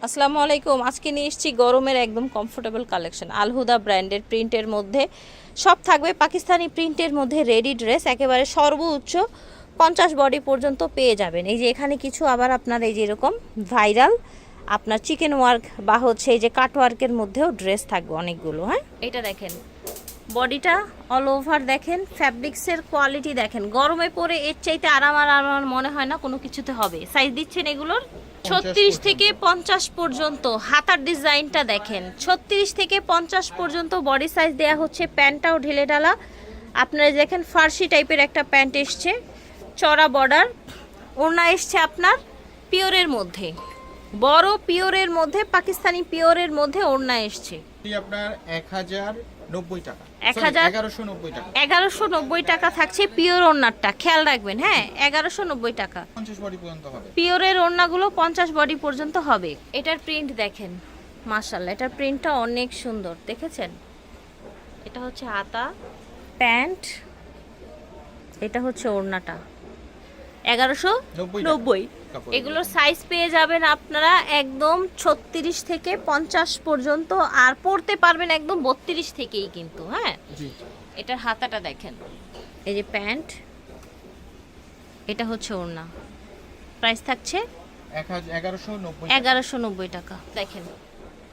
আসসালামু আলাইকুম। আজকে নিয়ে এসেছি গরমের একদম কমফোর্টেবল কালেকশন, আলহুদা ব্র্যান্ডের প্রিন্টের মধ্যে সব থাকবে। পাকিস্তানি প্রিন্টের মধ্যে রেডি ড্রেস একেবারে সর্বোচ্চ 50 বডি পর্যন্ত পেয়ে যাবেন। এই যে এখানে কিছু আবার আপনার এই যে এরকম ভাইরাল আপনার চিকেন ওয়ার্ক বা হচ্ছে এই যে কাট ওয়ার্কের মধ্যেও ড্রেস থাকবে অনেকগুলো। হ্যাঁ, এটা দেখেন বডিটা অল ওভার, দেখেন ফ্যাব্রিক্সের কোয়ালিটি দেখেন। গরমে পরে এর চাইতে আরাম আর আমার মনে হয় না কোনো কিছুতে হবে। সাইজ দিচ্ছেন এগুলোর 36 থেকে 50 পর্যন্ত। হাতার ডিজাইনটা দেখেন, 36 থেকে 50 পর্যন্ত বডি সাইজ দেয়া হচ্ছে। প্যান্টটাও ঢিলে ঢালা, আপনারা দেখেন ফার্সি টাইপের একটা প্যান্ট এসছে, চড়া বর্ডার। ওড়না এসছে আপনার পিওরের মধ্যে, বড় পিওরের মধ্যে, পাকিস্তানি পিওরের মধ্যে ওড়না এসছে। আপনার 1090 টাকা, 1190 টাকা। 1190 টাকা থাকছে পিওর ওড়নাটা, খেয়াল রাখবেন। হ্যাঁ, 1190 টাকা। 50 বডি পর্যন্ত হবে। পিওরের ওড়নাগুলো 50 বডি পর্যন্ত হবে। এটার প্রিন্ট দেখেন, মাশাআল্লাহ, এটার প্রিন্টটা অনেক সুন্দর, দেখেছেন? এটা হচ্ছে হাতা, প্যান্ট, এটা হচ্ছে ওড়নাটা। 1190। এগুলোর সাইজ পেয়ে যাবেন আপনারা একদম 36 থেকে 50 পর্যন্ত, আর পড়তে পারবেন একদম 32 থেকেই কিন্তু। হ্যাঁ, এটার হাতাটা দেখেন, এই যে প্যান্ট, এটা হচ্ছে ওড়না। প্রাইস থাকছে 1190 টাকা। দেখেন,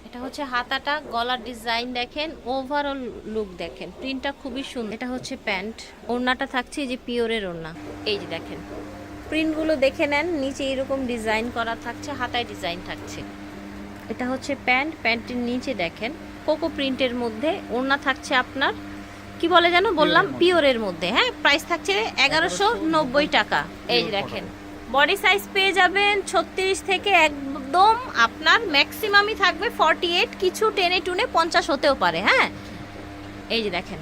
এটা হচ্ছে হাতাটা, গলার ডিজাইন দেখেন, ওভারঅল লুক দেখেন, প্রিন্টটা খুবই সুন্দর। এটা হচ্ছে প্যান্ট, ওড়নাটা থাকছে এই যে পিওরের ওড়না। এই যে দেখেন প্রিন্টগুলো দেখে নেন, নিচে এরকম ডিজাইন করা থাকছে, হাতায় ডিজাইন থাকছে। এটা হচ্ছে প্যান্ট, প্যান্টের নিচে দেখেন কোকো প্রিন্টের মধ্যে। ওড়না থাকছে আপনার কি বলে যেন বললাম, পিওরের মধ্যে। হ্যাঁ, প্রাইস থাকছে 1190 টাকা। এই যে দেখেন বডি সাইজ পেয়ে যাবেন 36 থেকে একদম আপনার ম্যাক্সিমামই থাকবে 48, কিছু টেনে টুনে 50 হতেও পারে। হ্যাঁ, এই যে দেখেন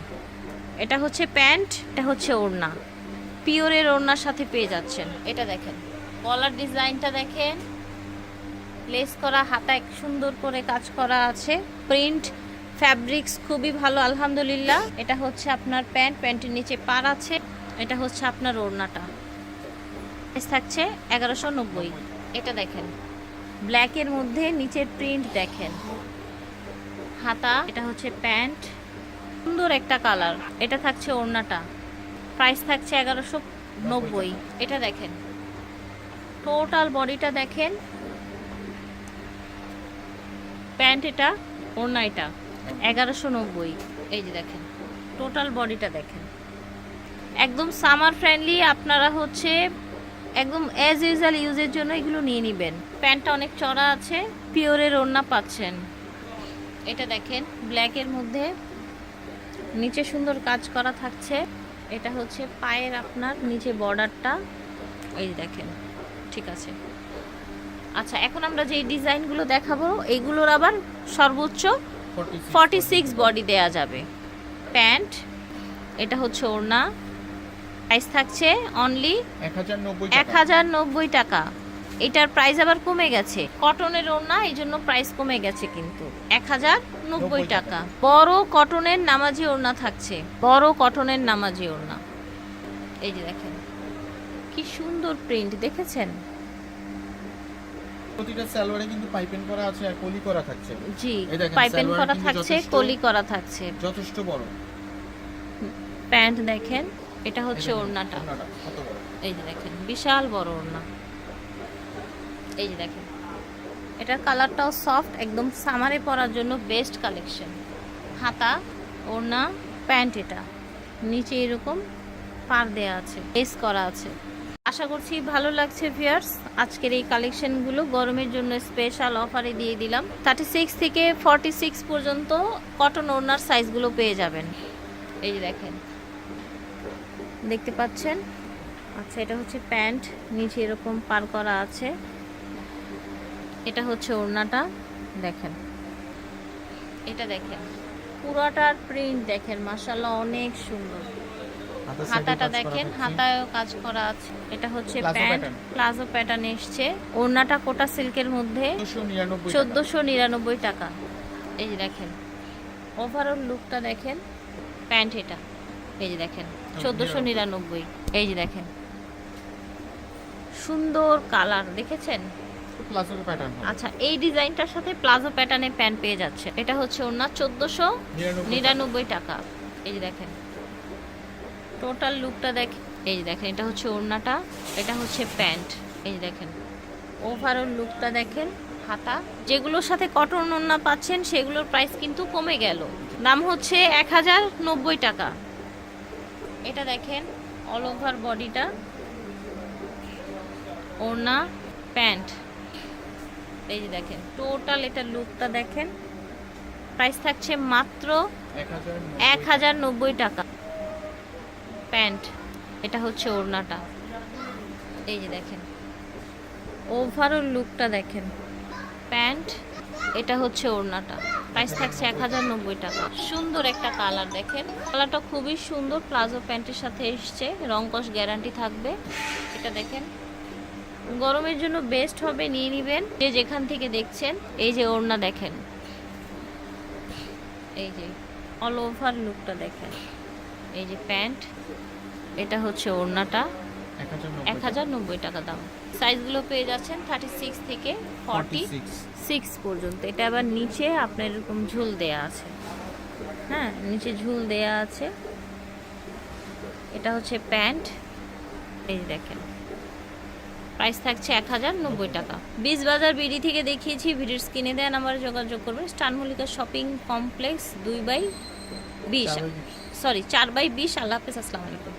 এটা হচ্ছে প্যান্ট, এটা হচ্ছে ওড়না, পিওরের ওড়নার সাথে পেয়ে যাচ্ছেন। এটা দেখেন গলার ডিজাইনটা দেখেন, লেস করা, হাতায় সুন্দর করে কাজ করা আছে, প্রিন্ট ফ্যাব্রিক্স খুবই ভালো আলহামদুলিল্লাহ। এটা হচ্ছে আপনার প্যান্ট, প্যান্টের নিচে পার আছে। এটা হচ্ছে আপনার ওড়নাটা, প্রাইস থাকছে 1190। এটা দেখেন ব্ল্যাকের মধ্যে নিচের প্রিন্ট দেখেন, হাতা, এটা হচ্ছে প্যান্ট, সুন্দর একটা কালার। এটা থাকছে ওড়নাটা, প্রাইস থাকছে 1190। এটা দেখেন টোটাল বডিটা দেখেন, প্যান্ট এটা, ওড়না এটা, 1190। এই যে দেখেন টোটাল বডিটা দেখেন, একদম সামার ফ্রেন্ডলি। আপনারা হচ্ছে একদম অ্যাজ ইউজুয়াল ইউজের জন্য এগুলো নিয়ে নেবেন। প্যান্টটা অনেক চড়া আছে, পিওরের ওড়না পাচ্ছেন। এটা দেখেন ব্ল্যাকের মধ্যে নিচে সুন্দর কাজ করা থাকছে। এটা হচ্ছে পায়ের আপনার নিচে বর্ডারটা, এই দেখেন, ঠিক আছে। আচ্ছা, এখন আমরা যে ডিজাইনগুলো দেখাবো এইগুলোর আবার সর্বোচ্চ 46 বডি দেয়া যাবে। প্যান্ট, এটা হচ্ছে ওড়না, প্রাইস থাকছে অনলি 1090 টাকা। এটার প্রাইস আবার কমে গেছে, কটনের ওড়না, এই জন্য প্রাইস কমে গেছে, কিন্তু 1090 টাকা। বড় কটনের নামাজি ওড়না থাকছে, বড় কটনের নামাজি ওড়না। এই যে দেখেন কি সুন্দর প্রিন্ট, দেখেছেন? প্রতিটা সালোয়ারে কিন্তু পাইপিং করা আছে আর কলি করা থাকছে। জি, পাইপিং করা থাকছে, কলি করা থাকছে, যথেষ্ট বড়। প্যান্ট দেখেন, এটা হচ্ছে ওড়নাটা, কত বড়, এই যে দেখেন বিশাল বড় ওড়না। এই যে দেখেন এটার কালারটাও সফট, একদম সামারে পরার জন্য বেস্ট কালেকশন। হাতা, ওড়না, প্যান্ট, এটা নিচে এরকম পার দেয়া আছে, লেস করা আছে। আশা করছি ভালো লাগছে ভিউয়ার্স। আজকের এই কালেকশনগুলো গরমের জন্য স্পেশাল অফারে দিয়ে দিলাম। 36 থেকে 46 পর্যন্ত কটন ওড়নার সাইজগুলো পেয়ে যাবেন। এই যে দেখেন, দেখতে পাচ্ছেন? আচ্ছা, এটা হচ্ছে প্যান্ট, নিচে এরকম পার করা আছে। এটা হচ্ছে ওড়নাটা, দেখেন, এটা দেখেন পুরাটার প্রিন্ট দেখেন, মাশাআল্লাহ অনেক সুন্দর। হাতাটা দেখেন, হাতায়ও কাজ করা আছে। এটা হচ্ছে প্যান্ট, প্লাজো প্যাটার্ন এসছে। ওড়নাটা কোটা সিল্কের মধ্যে 1499 টাকা। এই যে দেখেন ওভারঅল লুকটা দেখেন। প্যান্ট এটা, এই যে দেখেন 1499। এই যে দেখেন সুন্দর কালার, দেখেছেন? প্লাজো প্যাটার্ন হবে। আচ্ছা, এই ডিজাইনটার সাথে প্লাজো প্যাটার্নের প্যান্ট পেয়ে যাচ্ছে। এটা হচ্ছে ওড়না 1499 টাকা। এই যে দেখেন টোটাল লুকটা দেখেন। এই যে দেখেন এটা হচ্ছে ওড়নাটা, এটা হচ্ছে প্যান্ট। এই যে দেখেন ওভারঅল লুকটা দেখেন। হাতা যেগুলোর সাথে কটন ওড়না পাচ্ছেন সেগুলোর প্রাইস কিন্তু কমে গেল, দাম হচ্ছে 1090 টাকা। এটা দেখেন অল ওভার বডিটা, ওড়না প্যান্ট। এই যে দেখেন টোটাল এটা লুকটা দেখেন। প্রাইস থাকছে মাত্র 1090 টাকা। প্যান্ট, এটা হচ্ছে ওড়নাটা। এই যে দেখেন ওভারঅল লুকটা দেখেন। প্যান্ট, এটা হচ্ছে ওড়নাটা। প্রাইস থাকছে 1090 টাকা। সুন্দর একটা কালার দেখেন, কালারটা খুবই সুন্দর। প্লাজো প্যান্টের সাথে এসছে, রংকশ গ্যারান্টি থাকবে। এটা দেখেন গরমের জন্য বেস্ট হবে, নিয়ে নেবেন যে যেখান থেকে দেখছেন। এই যে ওড়না দেখেন, এই যে অল ওভার লুকটা দেখেন। এই যে প্যান্ট, এটা হচ্ছে ওড়নাটা, 1090 টাকা দাম। সাইজগুলো পেয়ে যাচ্ছেন 36 থেকে 46 পর্যন্ত। এটা আবার নিচে আপনার এরকম ঝুল দেয়া আছে, হ্যাঁ নিচে ঝুল দেয়া আছে। এটা হচ্ছে প্যান্ট। এই যে দেখেন প্রাইস থাকছে 1090 টাকা। বীজ বাজার বিডি থেকে দেখিয়েছি, ভিডিওর স্ক্রিনে দেওয়া নাম্বারে যোগাযোগ করবেন। স্টান মল্লিকা শপিং কমপ্লেক্স 2/20 4/20। আল্লাহ হাফেজ, আসসালামু আলাইকুম।